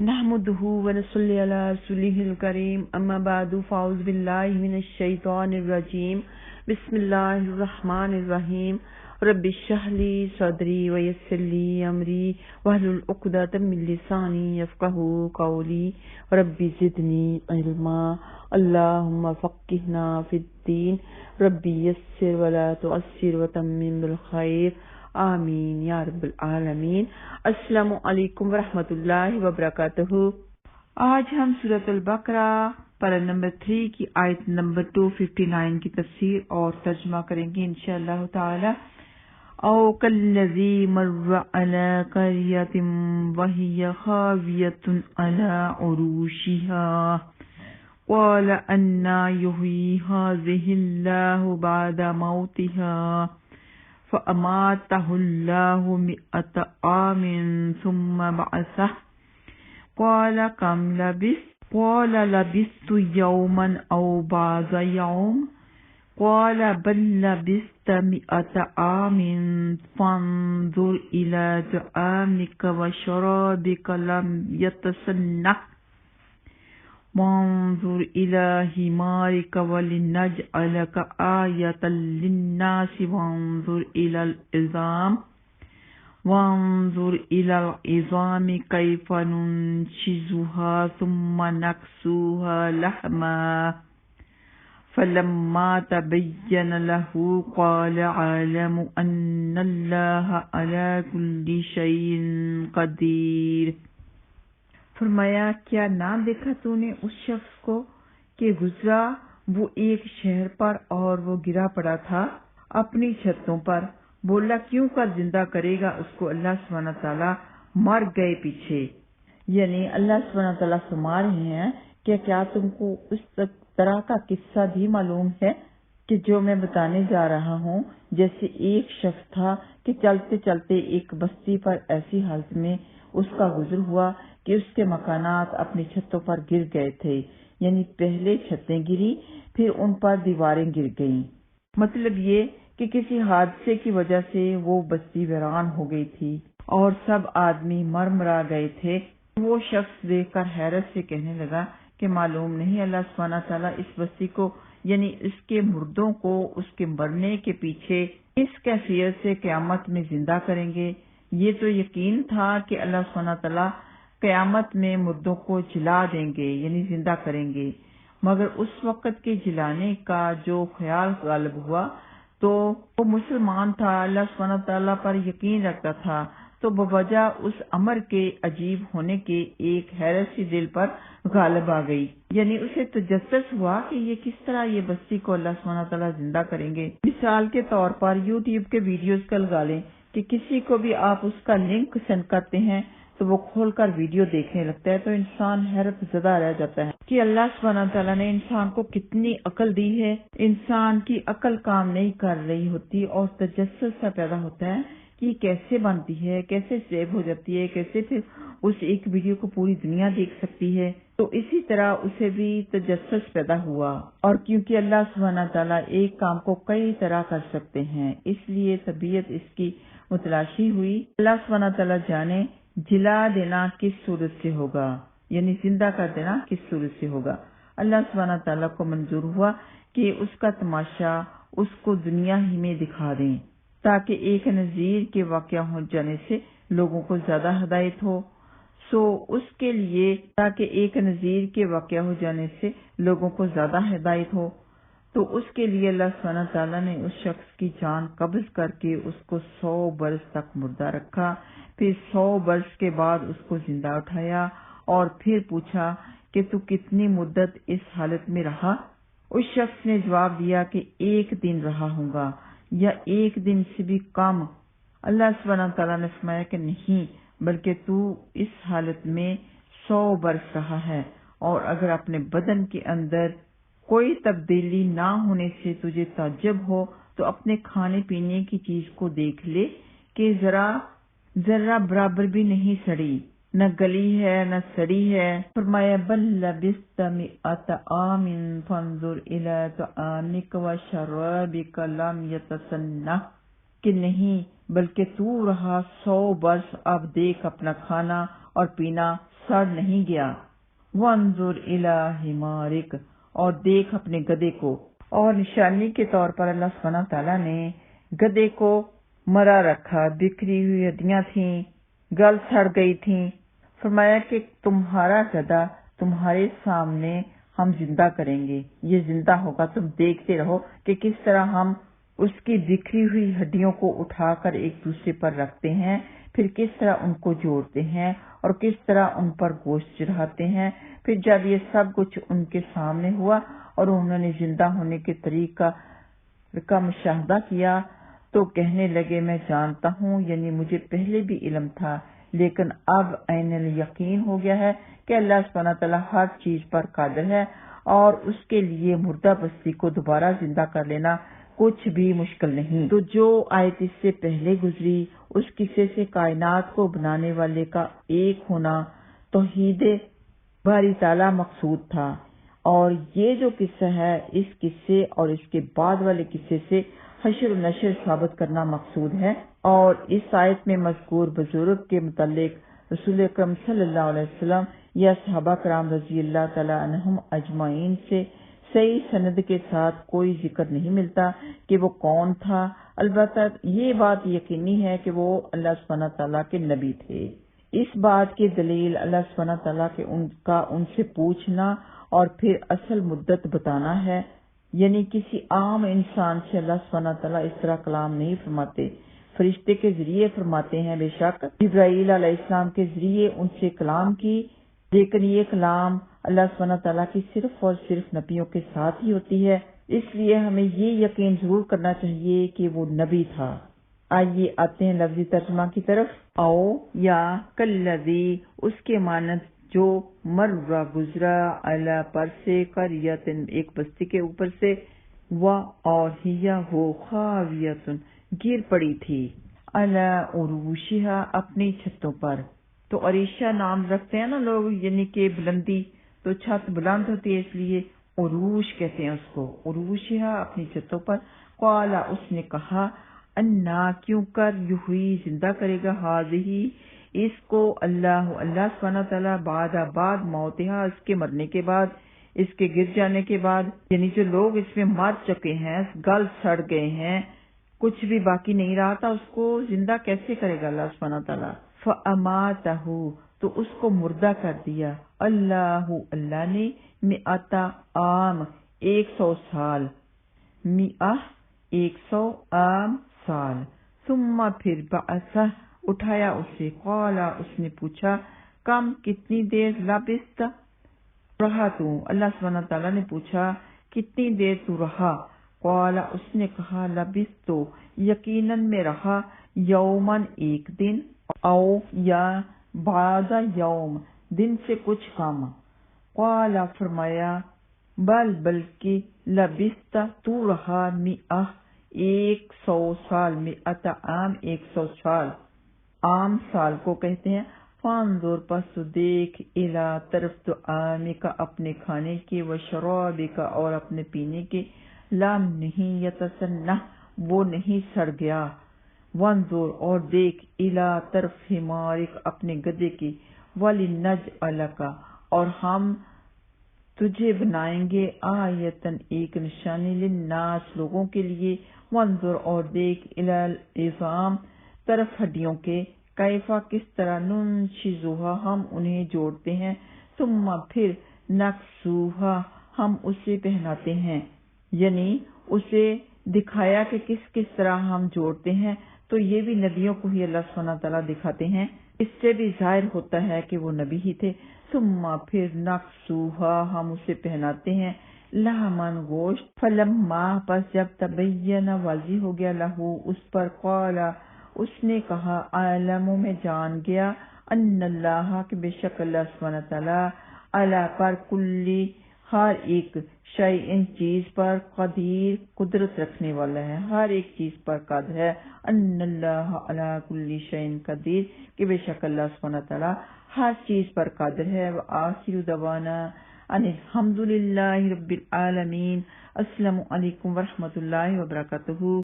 نحمده ونصلي على رسوله الكريم اما بعد فاعوذ بالله من الشيطان الرجيم بسم الله الرحمن الرحيم رب اشرح لي صدري ويسر لي امري واحلل عقدة من لساني يفقهوا قولي رب زدني علما اللهم فقهنا في الدين رب يسر ولا تعسر وتمم بالخير آمین یا رب العالمین۔ السلام علیکم ورحمۃ اللہ وبرکاتہ۔ آج ہم سورۃ البقرہ پارہ نمبر 3 کی آیت نمبر 259 کی تفسیر اور ترجمہ کریں گے انشاءاللہ تعالی۔ او کالذی مر علی قریۃ وہی خاویۃ علی عروشها قال أنى يحيي هذه الله بعد موتها فأماته الله 100 عام ثم بعثه قال كم لبثت قال لبثت يوما أو بعض يوم قال بل لبثت 100 عام فانظر إلى طعامك وشرابك لم يتسنه وانظر إلى حمارك ولنجعلك آية للناس وانظر إلى العظام كيف ننشزها ثم نكسوها لحما فلما تبين له قال أعلم أن الله على كل شيء قدير۔ فرمایا کیا نہ دیکھا تو نے اس شخص کو کہ گزرا وہ ایک شہر پر اور وہ گرا پڑا تھا اپنی چھتوں پر، بولا کیوں کر زندہ کرے گا اس کو اللہ سبحانہ تعالیٰ مر گئے پیچھے، یعنی اللہ سبحانہ تعالیٰ فرما رہے ہیں کہ کیا تم کو اس طرح کا قصہ بھی معلوم ہے کہ جو میں بتانے جا رہا ہوں، جیسے ایک شخص تھا کہ چلتے چلتے ایک بستی پر ایسی حالت میں اس کا گزر ہوا کہ اس کے مکانات اپنی چھتوں پر گر گئے تھے، یعنی پہلے چھتیں گری پھر ان پر دیواریں گر گئیں۔ مطلب یہ کہ کسی حادثے کی وجہ سے وہ بستی ویران ہو گئی تھی اور سب آدمی مر مرا گئے تھے۔ وہ شخص دیکھ کر حیرت سے کہنے لگا کہ معلوم نہیں اللہ سبحانہ تعالیٰ اس بستی کو یعنی اس کے مردوں کو اس کے مرنے کے پیچھے اس کیفیت سے قیامت میں زندہ کریں گے۔ یہ تو یقین تھا کہ اللہ سبحانہ تعالیٰ قیامت میں مردوں کو جلا دیں گے یعنی زندہ کریں گے، مگر اس وقت کے جلانے کا جو خیال غالب ہوا تو وہ مسلمان تھا، اللہ سبحانہ تعالیٰ پر یقین رکھتا تھا، تو بوجہ اس امر کے عجیب ہونے کے ایک حیرت سی دل پر غالب آ گئی، یعنی اسے تجسس ہوا کہ یہ کس طرح یہ بستی کو اللہ سبحانہ تعالیٰ زندہ کریں گے۔ مثال کے طور پر یوٹیوب کے ویڈیوز کا لگا لیں کہ کسی کو بھی آپ اس کا لنک سینڈ کرتے ہیں تو وہ کھول کر ویڈیو دیکھنے لگتا ہے، تو انسان حیرت زدہ رہ جاتا ہے کہ اللہ سبحانہ تعالیٰ نے انسان کو کتنی عقل دی ہے۔ انسان کی عقل کام نہیں کر رہی ہوتی اور تجسس سا پیدا ہوتا ہے کہ یہ کیسے بنتی ہے، کیسے سیو ہو جاتی ہے، کیسے پھر اس ایک ویڈیو کو پوری دنیا دیکھ سکتی ہے۔ تو اسی طرح اسے بھی تجسس پیدا ہوا، اور کیونکہ اللہ سبحانہ تعالیٰ ایک کام کو کئی طرح کر سکتے ہیں اس لیے طبیعت اس کی متلاشی ہوئی۔ اللہ سبحانہ تعالیٰ جانے جلا دینا کس صورت سے ہوگا، یعنی زندہ کر دینا کس صورت سے ہوگا۔ اللہ سبحانہ تعالیٰ کو منظور ہوا کہ اس کا تماشا اس کو دنیا ہی میں دکھا دیں تاکہ ایک نذیر کے واقع ہو جانے سے لوگوں کو زیادہ ہدایت ہو، اس کے لیے تاکہ ایک نذیر کے واقع ہو جانے سے لوگوں کو زیادہ ہدایت ہو، تو اس کے لیے اللہ سبحانہ تعالیٰ نے اس شخص کی جان قبض کر کے اس کو 100 برس تک مردہ رکھا، پھر 100 برس کے بعد اس کو زندہ اٹھایا اور پھر پوچھا کہ تو کتنی مدت اس حالت میں رہا؟ اس شخص نے جواب دیا کہ 1 دن رہا ہوں گا یا 1 دن سے بھی کم۔ اللہ سبحانہ تعالیٰ نے فرمایا کہ نہیں، بلکہ تو اس حالت میں 100 برس رہا ہے، اور اگر اپنے بدن کے اندر کوئی تبدیلی نہ ہونے سے تجھے تعجب ہو تو اپنے کھانے پینے کی چیز کو دیکھ لے کہ ذرہ برابر بھی نہیں سڑی، نہ گلی ہے نہ سڑی ہے۔ فرمایا بل لبثت 100 عام فانظر الی طعامک وشرابک لم یتسنہ، کہ نہیں بلکہ تو رہا 100 برس، اب دیکھ اپنا کھانا اور پینا سڑ نہیں گیا۔ وانظر الی حمارک، اور دیکھ اپنے گدھے کو۔ اور نشانی کے طور پر اللہ سبحانہ تعالیٰ نے گدھے کو مرا رکھا، بکھری ہوئی ہڈیاں تھیں، گل سڑ گئی تھیں۔ فرمایا کہ تمہارا گدھا تمہارے سامنے ہم زندہ کریں گے، یہ زندہ ہوگا، تم دیکھتے رہو کہ کس طرح ہم اس کی بکھری ہوئی ہڈیوں کو اٹھا کر ایک دوسرے پر رکھتے ہیں، پھر کس طرح ان کو جوڑتے ہیں اور کس طرح ان پر گوشت چڑھاتے ہیں۔ پھر جب یہ سب کچھ ان کے سامنے ہوا اور انہوں نے زندہ ہونے کے طریقہ کا مشاہدہ کیا تو کہنے لگے میں جانتا ہوں، یعنی مجھے پہلے بھی علم تھا لیکن اب عین الیقین ہو گیا ہے کہ اللہ سبحانہ تعالیٰ ہر چیز پر قادر ہے اور اس کے لیے مردہ بستی کو دوبارہ زندہ کر لینا کچھ بھی مشکل نہیں۔ تو جو آیت اس سے پہلے گزری اس قصے سے کائنات کو بنانے والے کا ایک ہونا توحید باری تعالیٰ مقصود تھا، اور یہ جو قصہ ہے اس قصے اور اس کے بعد والے قصے سے حشر و نشر ثابت کرنا مقصود ہے۔ اور اس آیت میں مذکور بزرگ کے متعلق رسول اکرم صلی اللہ علیہ وسلم یا صحابہ کرام رضی اللہ تعالیٰ عنہم اجمعین سے صحیح سند کے ساتھ کوئی ذکر نہیں ملتا کہ وہ کون تھا، البتہ یہ بات یقینی ہے کہ وہ اللہ سبحانہ تعالیٰ کے نبی تھے۔ اس بات کی دلیل اللہ سبحانہ تعالیٰ کے ان سے پوچھنا اور پھر اصل مدت بتانا ہے، یعنی کسی عام انسان سے اللہ سبحانہ تعالیٰ اس طرح کلام نہیں فرماتے، فرشتے کے ذریعے فرماتے ہیں۔ بے شک جبرائیل علیہ السلام کے ذریعے ان سے کلام کی، لیکن یہ کلام اللہ سبحانہ تعالیٰ کی صرف اور صرف نبیوں کے ساتھ ہی ہوتی ہے، اس لیے ہمیں یہ یقین ضرور کرنا چاہیے کہ وہ نبی تھا۔ آئیے آتے ہیں لفظی ترجمہ کی طرف۔ او یا کلذی، اس کے مانند جو مرہ گزرا، علی پر سے، قریۃ ایک بستی کے اوپر سے، و اور ہیا وہ خاویۃ گر پڑی تھی، علی عروشہا اپنی چھتوں پر۔ تو عریشہ نام رکھتے ہیں نا لوگ، یعنی کہ بلندی، تو چھت بلند ہوتی ہے اس لیے عروش کہتے ہیں اس کو، عروشہا اپنی چھتوں پر۔ قالا اس نے کہا، انا کیوں کر یحیی زندہ کرے گا، ہذہ اس کو، اللہ سبحانہ تعالیٰ، بعد موتہا اس کے مرنے کے بعد، اس کے گر جانے کے بعد، یعنی جو لوگ اس میں مر چکے ہیں، گل سڑ گئے ہیں، کچھ بھی باقی نہیں رہا تھا، اس کو زندہ کیسے کرے گا اللہ سبحانہ تعالیٰ؟ فَأَمَاتَہُ تو اس کو مردہ کر دیا، اللہ نے، 100 عام 100 سال، 100 عام سال، ثم پھر بعثہ اٹھایا اسے، قالا اس نے پوچھا، کم کتنی دیر، لبثت رہا تو، اللہ سبحانہ تعالیٰ نے پوچھا کتنی دیر تو رہا، قالا اس نے کہا، لبثت یقیناً میں رہا، یومن ایک دن، او یا بعد یوم دن سے کچھ کم، قالا فرمایا، بلکہ لبثت تو رہا، 100 سال، 100 عام 100 سال، عام سال کو کہتے ہیں۔ فانظر پس دیکھ، الی طرف طعامک اپنے کھانے کے، و شرابک اور اپنے پینے کے، لم نہیں یتسنہ وہ نہیں سڑ گیا، وانظر اور دیکھ، الی طرف حمارک اپنے گدھے کی، ولنجعلک اور ہم تجھے بنائیں گے، آیتن ایک نشانی، للناس لوگوں کے لیے، وانظر اور دیکھ، الی العظام طرف ہڈیوں کے، کیفا کس طرح، ننشزوہا ہم انہیں جوڑتے ہیں، ثم پھر نکسوہا ہم اسے پہناتے ہیں، یعنی اسے دکھایا کہ کس طرح ہم جوڑتے ہیں، تو یہ بھی نبیوں کو ہی اللہ سبحانہ تعالیٰ دکھاتے ہیں، اس سے بھی ظاہر ہوتا ہے کہ وہ نبی ہی تھے۔ ثم پھر نکسوہا ہم اسے پہناتے ہیں، لحمن گوشت، فلما پس جب تبین واضح ہو گیا، لہو اس پر، قالا اس نے کہا، اعلم میں جان گیا، ان اللہ کہ بے شک اللہ سبحانہ تعالیٰ، علی پر کلی ہر ایک شیء چیز پر، قدیر قدرت رکھنے والا ہے، ہر ایک چیز پر قادر ہے، ان اللہ علی کل شیء قدیر کہ بے شک اللہ سبحانہ تعالیٰ ہر چیز پر قادر ہے۔ وآخر دعوانا ان الحمد للہ رب العالمین۔ السلام علیکم ورحمۃ اللہ وبرکاتہ۔